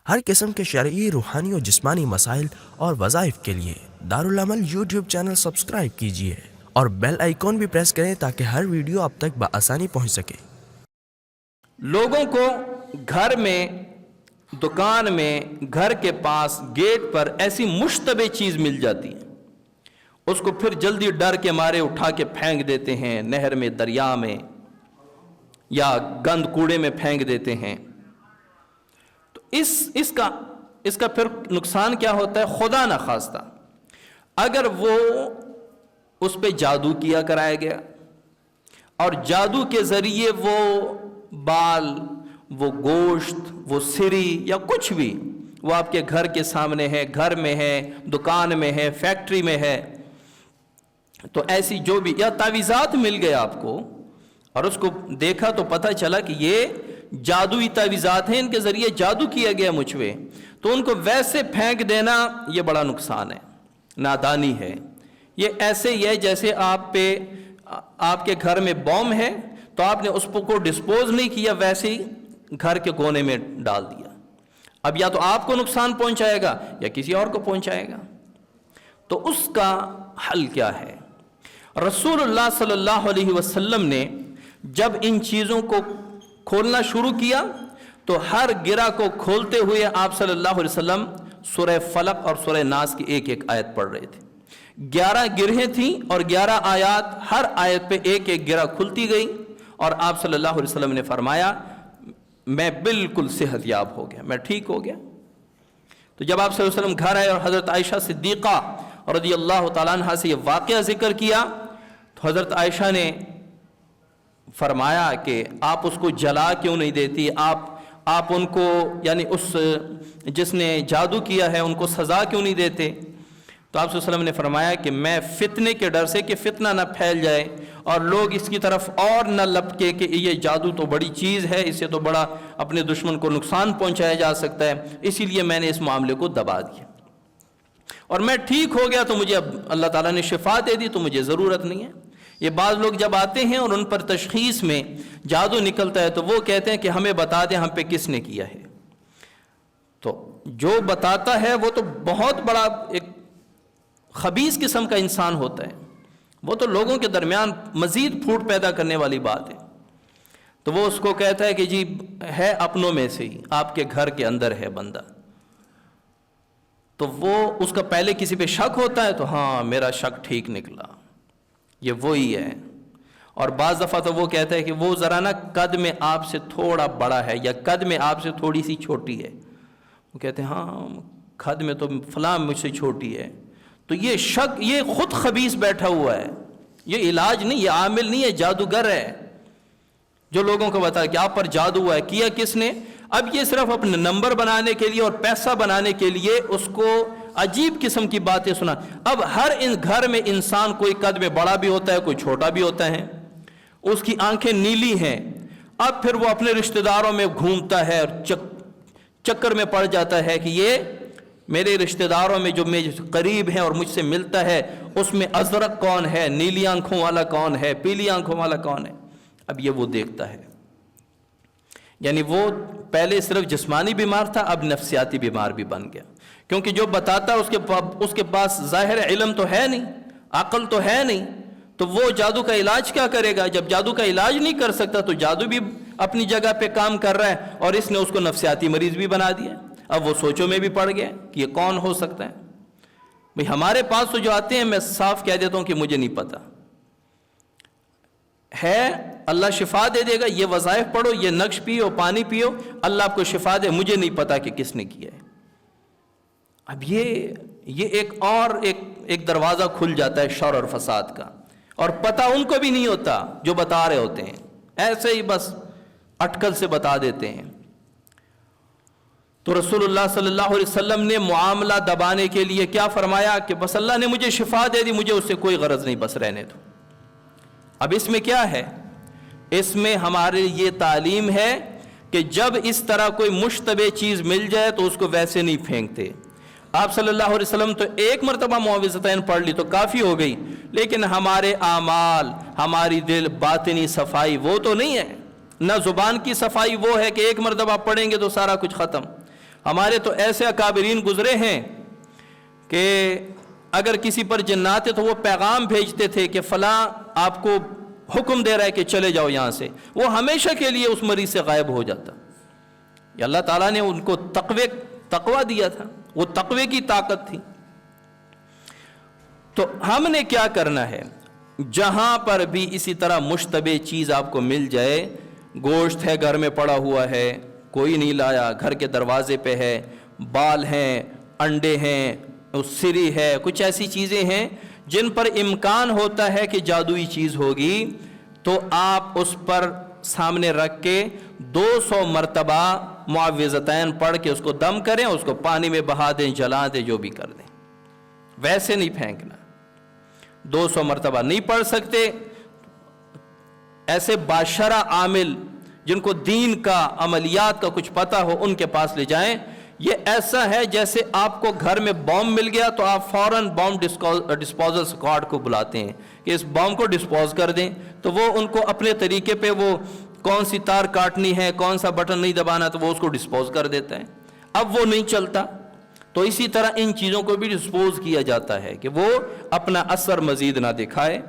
ہر قسم کے شرعی، روحانی اور جسمانی مسائل اور وظائف کے لیے دارالعمل یوٹیوب چینل سبسکرائب کیجیے اور بیل آئیکن بھی پریس کریں تاکہ ہر ویڈیو آپ تک بآسانی پہنچ سکے۔ لوگوں کو گھر میں، دکان میں، گھر کے پاس گیٹ پر ایسی مشتبہ چیز مل جاتی ہے، اس کو پھر جلدی ڈر کے مارے اٹھا کے پھینک دیتے ہیں، نہر میں، دریا میں یا گند کوڑے میں پھینک دیتے ہیں۔ تو اس کا پھر نقصان کیا ہوتا ہے؟ خدا نہ خواستہ اگر وہ اس پہ جادو کیا کرایا گیا اور جادو کے ذریعے وہ بال، وہ گوشت، وہ سری یا کچھ بھی وہ آپ کے گھر کے سامنے ہے، گھر میں ہے، دکان میں ہے، فیکٹری میں ہے، تو ایسی جو بھی یا تعویذات مل گئے آپ کو اور اس کو دیکھا تو پتہ چلا کہ یہ جادوئی تعویذات ہیں، ان کے ذریعے جادو کیا گیا مجھ پہ، تو ان کو ویسے پھینک دینا یہ بڑا نقصان ہے، نادانی ہے۔ یہ ایسے ہی ہے جیسے آپ کے گھر میں بوم ہے تو آپ نے اس کو ڈسپوز نہیں کیا، ویسے ہی گھر کے کونے میں ڈال دیا، اب یا تو آپ کو نقصان پہنچائے گا یا کسی اور کو پہنچائے گا۔ تو اس کا حل کیا ہے؟ رسول اللہ صلی اللہ علیہ وسلم نے جب ان چیزوں کو کھولنا شروع کیا تو ہر گرہ کو کھولتے ہوئے آپ صلی اللہ علیہ وسلم سورہ فلق اور سورہ ناس کی ایک ایک آیت پڑھ رہے تھے۔ 11 گرہیں تھیں اور 11 آیات، ہر آیت پہ ایک ایک گرہ کھلتی گئی اور آپ صلی اللہ علیہ وسلم نے فرمایا میں بالکل صحت یاب ہو گیا، میں ٹھیک ہو گیا۔ تو جب آپ صلی اللہ علیہ وسلم گھر آئے اور حضرت عائشہ صدیقہ رضی اللہ تعالیٰ عنہ سے یہ واقعہ ذکر کیا تو حضرت عائشہ نے فرمایا کہ آپ اس کو جلا کیوں نہیں دیتی، آپ ان کو یعنی اس جس نے جادو کیا ہے ان کو سزا کیوں نہیں دیتے؟ تو آپ صلی اللہ علیہ وسلم نے فرمایا کہ میں فتنے کے ڈر سے کہ فتنہ نہ پھیل جائے اور لوگ اس کی طرف اور نہ لپکے کہ یہ جادو تو بڑی چیز ہے، اس سے تو بڑا اپنے دشمن کو نقصان پہنچایا جا سکتا ہے، اسی لیے میں نے اس معاملے کو دبا دیا اور میں ٹھیک ہو گیا، تو مجھے اب اللہ تعالیٰ نے شفا دے دی تو مجھے ضرورت نہیں ہے۔ یہ بعض لوگ جب آتے ہیں اور ان پر تشخیص میں جادو نکلتا ہے تو وہ کہتے ہیں کہ ہمیں بتا دیں ہم پہ کس نے کیا ہے۔ تو جو بتاتا ہے وہ تو بہت بڑا ایک خبیث قسم کا انسان ہوتا ہے، وہ تو لوگوں کے درمیان مزید پھوٹ پیدا کرنے والی بات ہے۔ تو وہ اس کو کہتا ہے کہ جی ہے اپنوں میں سے ہی، آپ کے گھر کے اندر ہے بندہ، تو وہ اس کا پہلے کسی پہ شک ہوتا ہے تو ہاں میرا شک ٹھیک نکلا، یہ وہی ہے۔ اور بعض دفعہ تو وہ کہتا ہے کہ وہ ذرا نا قد میں آپ سے تھوڑا بڑا ہے یا قد میں آپ سے تھوڑی سی چھوٹی ہے، وہ کہتے ہیں ہاں قد میں تو فلاں مجھ سے چھوٹی ہے۔ تو یہ شک، یہ خود خبیث بیٹھا ہوا ہے، یہ علاج نہیں، یہ عامل نہیں ہے، جادوگر ہے جو لوگوں کو بتا کہ آپ پر جادو ہوا ہے، کیا کس نے؟ اب یہ صرف اپنے نمبر بنانے کے لیے اور پیسہ بنانے کے لیے اس کو عجیب قسم کی باتیں سنا۔ اب ہر گھر میں انسان کوئی قد میں بڑا بھی ہوتا ہے، کوئی چھوٹا بھی ہوتا ہے، اس کی آنکھیں نیلی ہیں، اب پھر وہ اپنے رشتہ داروں میں گھومتا ہے اور چکر میں پڑ جاتا ہے کہ یہ میرے رشتہ داروں میں جو میرے قریب ہیں اور مجھ سے ملتا ہے اس میں ازرق کون ہے، نیلی آنکھوں والا کون ہے، پیلی آنکھوں والا کون ہے، اب یہ وہ دیکھتا ہے۔ یعنی وہ پہلے صرف جسمانی بیمار تھا، اب نفسیاتی بیمار بھی بن گیا، کیونکہ جو بتاتا اس کے پاس ظاہر علم تو ہے نہیں، عقل تو ہے نہیں، تو وہ جادو کا علاج کیا کرے گا؟ جب جادو کا علاج نہیں کر سکتا تو جادو بھی اپنی جگہ پہ کام کر رہا ہے اور اس نے اس کو نفسیاتی مریض بھی بنا دیا۔ اب وہ سوچوں میں بھی پڑ گیا کہ یہ کون ہو سکتا ہے۔ بھئی ہمارے پاس تو جو آتے ہیں میں صاف کہہ دیتا ہوں کہ مجھے نہیں پتا ہے، اللہ شفا دے دے گا، یہ وظائف پڑھو، یہ نقش پیو، پانی پیو، اللہ آپ کو شفا دے، مجھے نہیں پتا کہ کس نے کیا ہے۔ اب یہ ایک دروازہ کھل جاتا ہے شر اور فساد کا، اور پتہ ان کو بھی نہیں ہوتا جو بتا رہے ہوتے ہیں، ایسے ہی بس اٹکل سے بتا دیتے ہیں۔ تو رسول اللہ صلی اللہ علیہ وسلم نے معاملہ دبانے کے لیے کیا فرمایا کہ بس اللہ نے مجھے شفا دے دی، مجھے اس سے کوئی غرض نہیں، بس رہنے دو۔ اب اس میں کیا ہے؟ اس میں ہمارے یہ تعلیم ہے کہ جب اس طرح کوئی مشتبہ چیز مل جائے تو اس کو ویسے نہیں پھینکتے۔ آپ صلی اللہ علیہ وسلم تو ایک مرتبہ معوذتین پڑھ لی تو کافی ہو گئی، لیکن ہمارے اعمال، ہماری دل باطنی صفائی وہ تو نہیں ہے، نہ زبان کی صفائی وہ ہے کہ ایک مرتبہ پڑھیں گے تو سارا کچھ ختم۔ ہمارے تو ایسے اکابرین گزرے ہیں کہ اگر کسی پر جنات ہے تو وہ پیغام بھیجتے تھے کہ فلاں آپ کو حکم دے رہا ہے کہ چلے جاؤ یہاں سے، وہ ہمیشہ کے لیے اس مریض سے غائب ہو جاتا. یہ اللہ تعالیٰ نے ان کو تقوی دیا تھا، وہ تقوی کی طاقت تھی. تو ہم نے کیا کرنا ہے، جہاں پر بھی اسی طرح مشتبہ چیز آپ کو مل جائے، گوشت ہے گھر میں پڑا ہوا ہے، کوئی نہیں لایا، گھر کے دروازے پہ ہے، بال ہیں، انڈے ہیں، سری ہے، کچھ ایسی چیزیں ہیں جن پر امکان ہوتا ہے کہ جادوئی چیز ہوگی، تو آپ اس پر سامنے رکھ کے 200 مرتبہ معوذتین پڑھ کے اس کو دم کریں، اس کو پانی میں بہا دیں، جلا دیں، جو بھی کر دیں. ویسے نہیں پھینکنا. 200 مرتبہ نہیں پڑھ سکتے، ایسے باشرہ عامل جن کو دین کا عملیات کا کچھ پتہ ہو ان کے پاس لے جائیں. یہ ایسا ہے جیسے آپ کو گھر میں بام مل گیا تو آپ فوراً بام ڈسپوزل اسکواڈ کو بلاتے ہیں کہ اس بام کو ڈسپوز کر دیں، تو وہ ان کو اپنے طریقے پہ وہ کون سی تار کاٹنی ہے، کون سا بٹن نہیں دبانا، تو وہ اس کو ڈسپوز کر دیتا ہے. اب وہ نہیں چلتا، تو اسی طرح ان چیزوں کو بھی ڈسپوز کیا جاتا ہے کہ وہ اپنا اثر مزید نہ دکھائے.